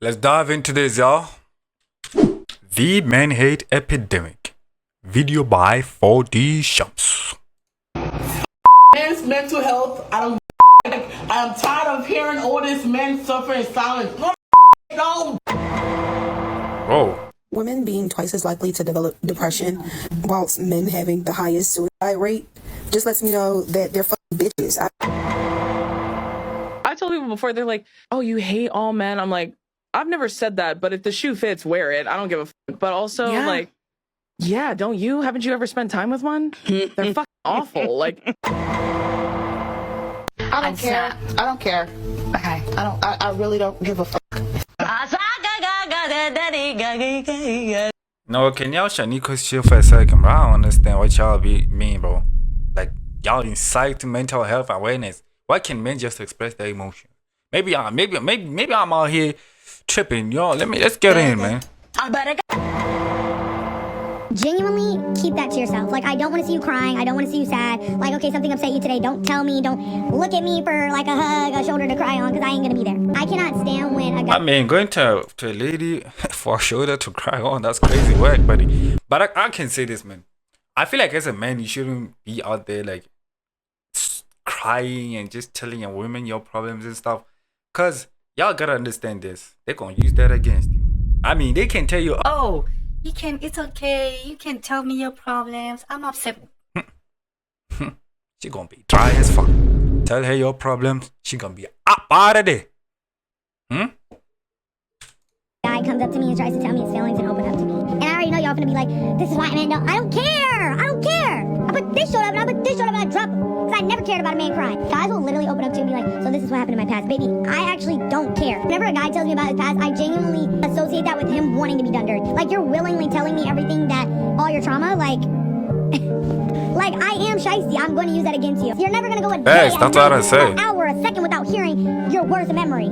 Let's dive into this, y'all. The Men Hate Epidemic. Video by 4D Shams. Men's mental health. I am tired of hearing all this men suffer in silence. No. Whoa. Women being twice as likely to develop depression, whilst men having the highest suicide rate, just lets me know that they're fucking bitches. I told people before, they're like, oh, you hate all men. I'm like, I've never said that, but if the shoe fits, wear it. I don't give a fuck. But also, like, yeah, don't you? Haven't you ever spent time with one? They're fucking awful. Like, I don't care. I don't care. Okay. I really don't give a fuck. No, can y'all Shaniqua's chill for a second, bro? I don't understand what y'all mean, bro. Like, y'all incite mental health awareness. Why can't men just express their emotion? Maybe I'm out here tripping, y'all. Let's get in, man. Genuinely keep that to yourself. Like, I don't want to see you crying. I don't want to see you sad. Like, okay, something upset you today. Don't tell me. Don't look at me for like a hug, a shoulder to cry on, because I ain't gonna be there. I cannot stand when a guy. I mean, going to a lady for a shoulder to cry on, that's crazy work, buddy. But I can say this, man. I feel like as a man, you shouldn't be out there like crying and just telling your women your problems and stuff. Cause y'all gotta understand this. They're gonna use that against you. I mean, they can tell you, oh, it's okay. You can tell me your problems. I'm upset. She gonna be dry as fuck. Tell her your problems. She gonna be up out of there. Guy comes up to me and tries to tell me his feelings and open up to me. And I already know y'all gonna be like, this is why a man don't. I don't care. I don't care. I put this shoulder up and I put this shoulder up and I drop him. Because I never cared about a man crying. Guys will literally open up to me and be like, so this is what happened in my past. Baby, I actually don't care. Whenever a guy tells me about his past, I genuinely associate that with him wanting to be done dirty. Like, you're willingly telling me everything that, all your trauma, like, like, I am shiesty. I'm going to use that against you. You're never going to go a day, Yes, that's what I say. an hour, a second without hearing your worst memory.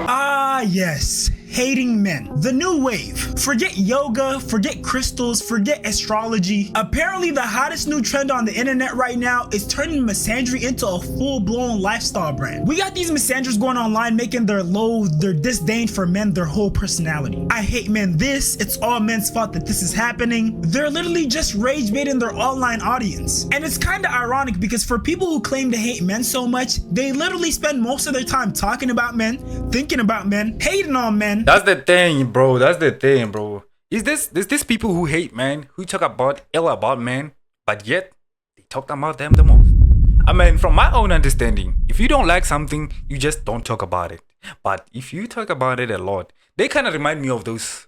Ah, yes. Hating men. The new wave. Forget yoga, forget crystals, forget astrology. Apparently the hottest new trend on the internet right now is turning misandry into a full-blown lifestyle brand. We got these misanders going online making their disdain for men their whole personality. I hate men this, it's all men's fault that this is happening. They're literally just rage baiting their online audience. And it's kinda ironic because for people who claim to hate men so much, they literally spend most of their time talking about men, thinking about men, hating on men. That's the thing, bro. That's the thing, bro. Is this people who hate men, who talk ill about men, but yet they talk about them the most? I mean, from my own understanding, if you don't like something, you just don't talk about it. But if you talk about it a lot, they kind of remind me of those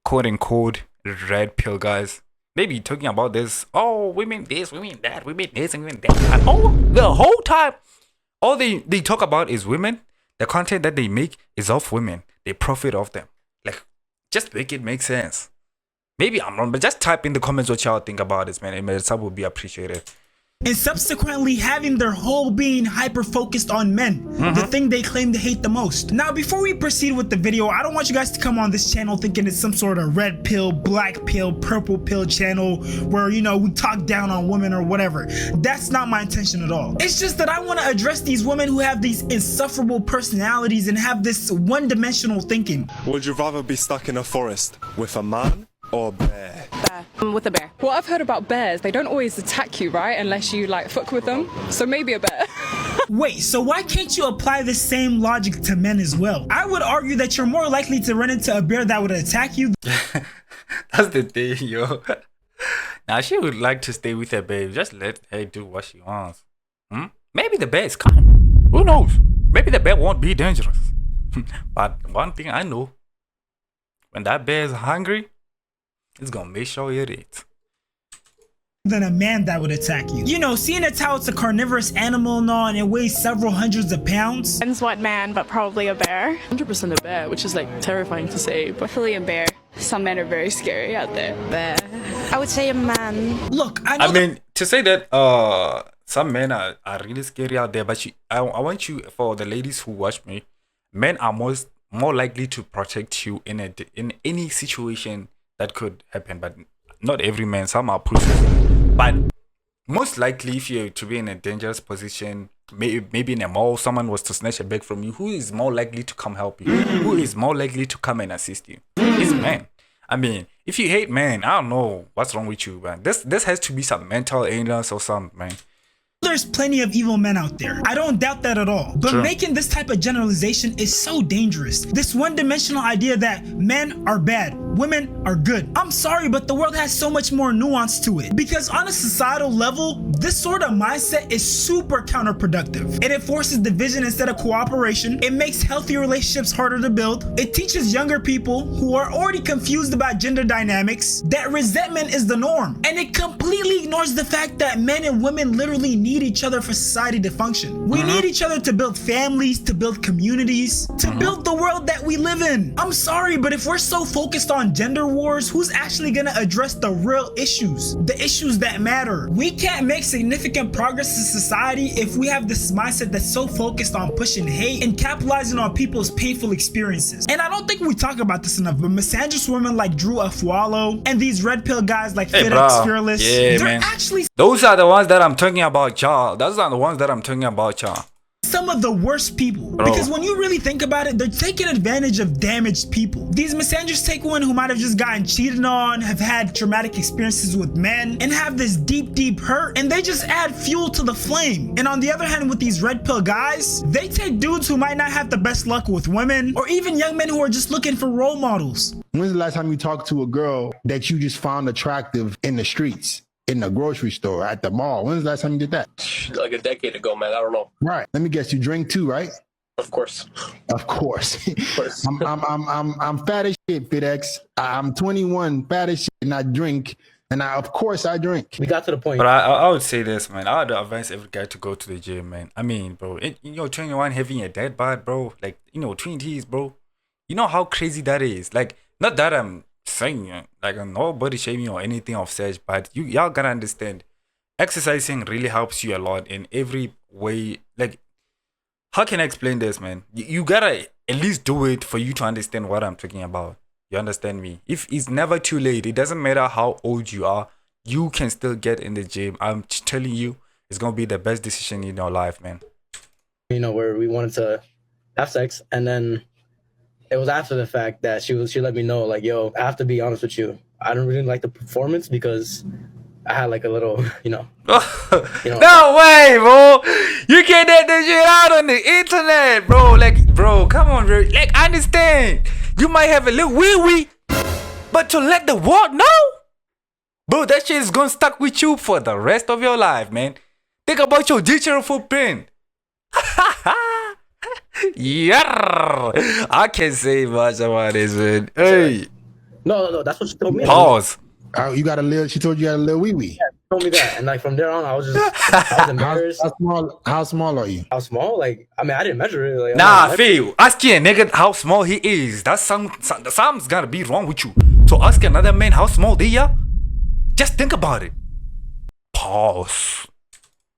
quote-unquote red pill guys. They be talking about this, oh, women this, women that, women this, and women that. And the whole time, all they talk about is women. The content that they make is of women. They profit off them. Like, just make it make sense. Maybe I'm wrong, but just type in the comments what y'all think about this, man. And sub would be appreciated. And subsequently having their whole being hyper-focused on men, the thing they claim to hate the most. Now, before we proceed with the video, I don't want you guys to come on this channel thinking it's some sort of red pill, black pill, purple pill channel where, you know, we talk down on women or whatever. That's not my intention at all. It's just that I want to address these women who have these insufferable personalities and have this one-dimensional thinking. Would you rather be stuck in a forest with a man or a bear? With a bear. Well, I've heard about bears. They don't always attack you, right? Unless you like fuck with them. So maybe a bear. Wait, so why can't you apply the same logic to men as well? I would argue that you're more likely to run into a bear that would attack you. That's the thing, yo. Now, she would like to stay with her babe. Just let her do what she wants. Maybe the bear is kind. Who knows? Maybe the bear won't be dangerous. But one thing I know, when that bear is hungry, it's gonna make sure it eats. Than a man that would attack you. You know, seeing as how it's a carnivorous animal and all, and it weighs several hundreds of pounds. Depends what man, but probably a bear. 100% a bear, which is like terrifying to say, but Definitely a bear. Some men are very scary out there. Bear. I would say a man. Look, I mean, to say that some men are really scary out there, but I want you, for the ladies who watch me, men are more likely to protect you in any situation that could happen, but not every man. Some are pussies. But most likely, if you're to be in a dangerous position, maybe in a mall, someone was to snatch a bag from you, who is more likely to come help you? Who is more likely to come and assist you? It's men. I mean, if you hate men, I don't know what's wrong with you, man. This has to be some mental illness or something, man. There's plenty of evil men out there. I don't doubt that at all. But True. making this type of generalization is so dangerous. This one-dimensional idea that men are bad, women are good. I'm sorry, but the world has so much more nuance to it. Because on a societal level, this sort of mindset is super counterproductive. And it forces division instead of cooperation. It makes healthy relationships harder to build. It teaches younger people who are already confused about gender dynamics that resentment is the norm. And it completely ignores the fact that men and women literally need each other for society to function. We need each other to build families, to build communities, to build the world that we live in. I'm sorry, but if we're so focused on gender wars, who's actually gonna address the real issues? The issues that matter. We can't make significant progress in society if we have this mindset that's so focused on pushing hate and capitalizing on people's painful experiences. And I don't think we talk about this enough, but misandrous women like Drew Afualo and these red pill guys like FedEx Fearless, yeah, they're man. actually Those are the ones that I'm talking about, y'all. Those are the ones that I'm talking about, y'all. some of the worst people. Because when you really think about it, they're taking advantage of damaged people. These misandrous take women who might have just gotten cheated on, have had traumatic experiences with men, and have this deep hurt, and they just add fuel to the flame. And on the other hand, with these red pill guys, they take dudes who might not have the best luck with women, or even young men who are just looking for role models. When's the last time you talked to a girl that you just found attractive in the streets? In the grocery store, at the mall? When's the last time you did that? Like a decade ago, man. I don't know. Right. Let me guess. You drink too, right? Of course. Of course. Of course. I'm fat as shit, FedEx. I'm 21, fat as shit, and I drink. And of course I drink. We got to the point. But I would say this, man. I would advise every guy to go to the gym, man. I mean, bro, 21 having a dead bod, bro. Like, 20s, bro. You know how crazy that is. Like, not that I'm saying like nobody shaming or anything of such, but y'all gotta understand, exercising really helps you a lot in every way. Like, how can I explain this, man? You gotta at least do it for you to understand what I'm talking about. You understand me? If it's never too late, it doesn't matter how old you are, you can still get in the gym. I'm telling you, it's gonna be the best decision in your life, man. Where we wanted to have sex, and then it was after the fact that she let me know, like, yo, I have to be honest with you. I don't really like the performance because I had like a little, No way, bro. You can't get this shit out on the internet, bro. Like, bro, come on, bro. Like, I understand. You might have a little wee-wee, but to let the world know, bro, that shit is gonna stuck with you for the rest of your life, man. Think about your digital footprint. Yeah, I can't say much about this, man. Hey, no, that's what she told me. Pause. You got a little. She told you had a little wee wee. Yeah, she told me that, and like from there on, I was embarrassed. How small are you? How small? Like, I mean, I didn't measure it. Like, nah, Phil, asking a nigga how small he is, that's something's gotta be wrong with you. So ask another man how small they are. Just think about it. Pause.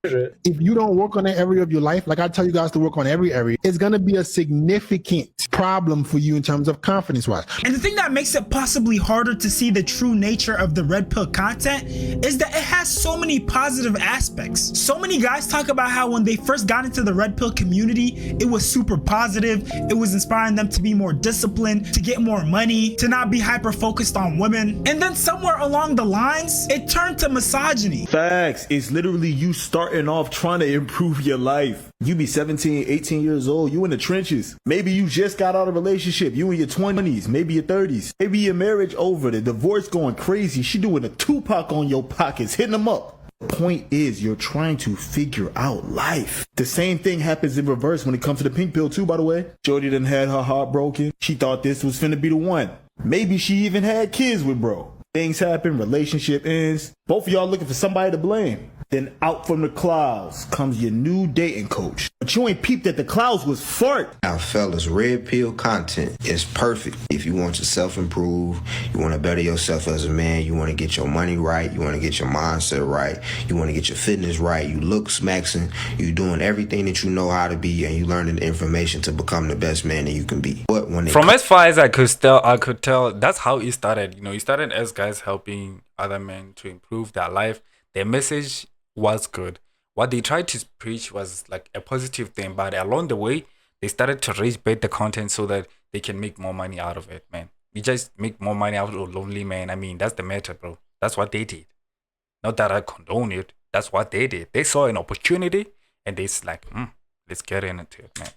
If you don't work on that area of your life, like I tell you guys to work on every area, it's going to be a significant problem for you in terms of confidence wise. And the thing that makes it possibly harder to see the true nature of the red pill content is that it has so many positive aspects. So many guys talk about how when they first got into the red pill community, it was super positive. It was inspiring them to be more disciplined, to get more money, to not be hyper focused on women. And then somewhere along the lines, it turned to misogyny. Facts. It's literally you starting off trying to improve your life. You be 17, 18 years old, you in the trenches. Maybe you just got out of a relationship, you in your 20s, maybe your 30s. Maybe your marriage over, the divorce going crazy. She doing a Tupac on your pockets, hitting them up. The point is, you're trying to figure out life. The same thing happens in reverse when it comes to the pink pill too, by the way. Jody done had her heart broken. She thought this was finna be the one. Maybe she even had kids with bro. Things happen, relationship ends. Both of y'all looking for somebody to blame. Then out from the clouds comes your new dating coach. But you ain't peeped that the clouds was fart. Now, fellas, red pill content is perfect. If you want to self-improve, you want to better yourself as a man, you want to get your money right, you want to get your mindset right, you want to get your fitness right, you look smexing, you doing everything that you know how to be, and you learning the information to become the best man that you can be. But when from as far as I could tell, that's how it started. It started as guys helping other men to improve their life. Their message was good. what they tried to preach was like a positive thing, but along the way, they started to raise bait the content so that they can make more money out of it, man. We just make more money out of lonely man. I mean, that's the matter, bro. That's what they did. Not that I condone it. That's what they did. They saw an opportunity and they like, let's get into it, man.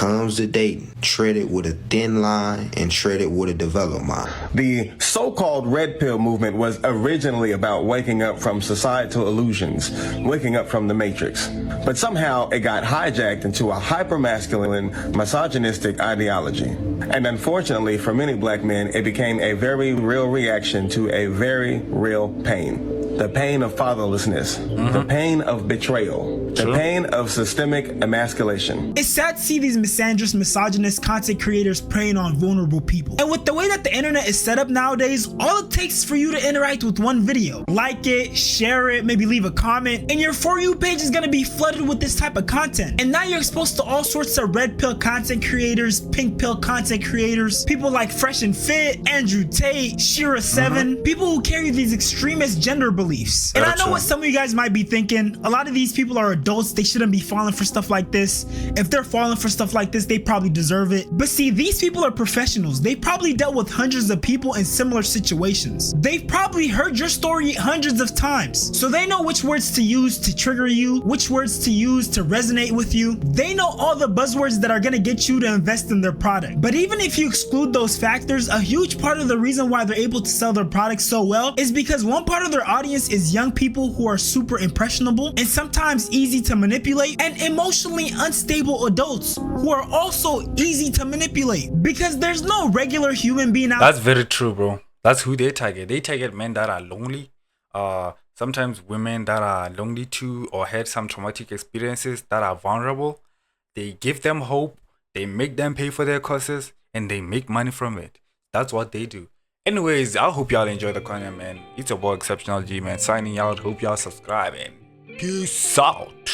Comes the dating, treaded with a thin line and treaded with a developed mind. The so-called red pill movement was originally about waking up from societal illusions, waking up from the matrix. But somehow it got hijacked into a hyper-masculine, misogynistic ideology. And unfortunately for many black men, it became a very real reaction to a very real pain. The pain of fatherlessness, the pain of betrayal, the pain of systemic emasculation. It's sad to see these misandrous, misogynist content creators preying on vulnerable people. And with the way that the internet is set up nowadays, all it takes is for you to interact with one video. Like it, share it, maybe leave a comment, and your For You page is gonna be flooded with this type of content. And now you're exposed to all sorts of red pill content creators, pink pill content creators, people like Fresh and Fit, Andrew Tate, Shira7, people who carry these extremist gender beliefs. And I know what some of you guys might be thinking. A lot of these people are adults. They shouldn't be falling for stuff like this. If they're falling for stuff like this, they probably deserve it. But see, these people are professionals. They probably dealt with hundreds of people in similar situations. They've probably heard your story hundreds of times. So they know which words to use to trigger you, which words to use to resonate with you. They know all the buzzwords that are gonna get you to invest in their product. But even if you exclude those factors, a huge part of the reason why they're able to sell their products so well is because one part of their audience is young people who are super impressionable and sometimes easy to manipulate, and emotionally unstable adults who are also easy to manipulate because there's no regular human being out. That's very true, bro. That's who they target. They target men that are lonely, sometimes women that are lonely too or had some traumatic experiences that are vulnerable. They give them hope, they make them pay for their courses, and they make money from it. That's what they do. Anyways, I hope y'all enjoy the content, man. It's your boy Exceptional G, man. Signing out. Hope y'all subscribe and peace out.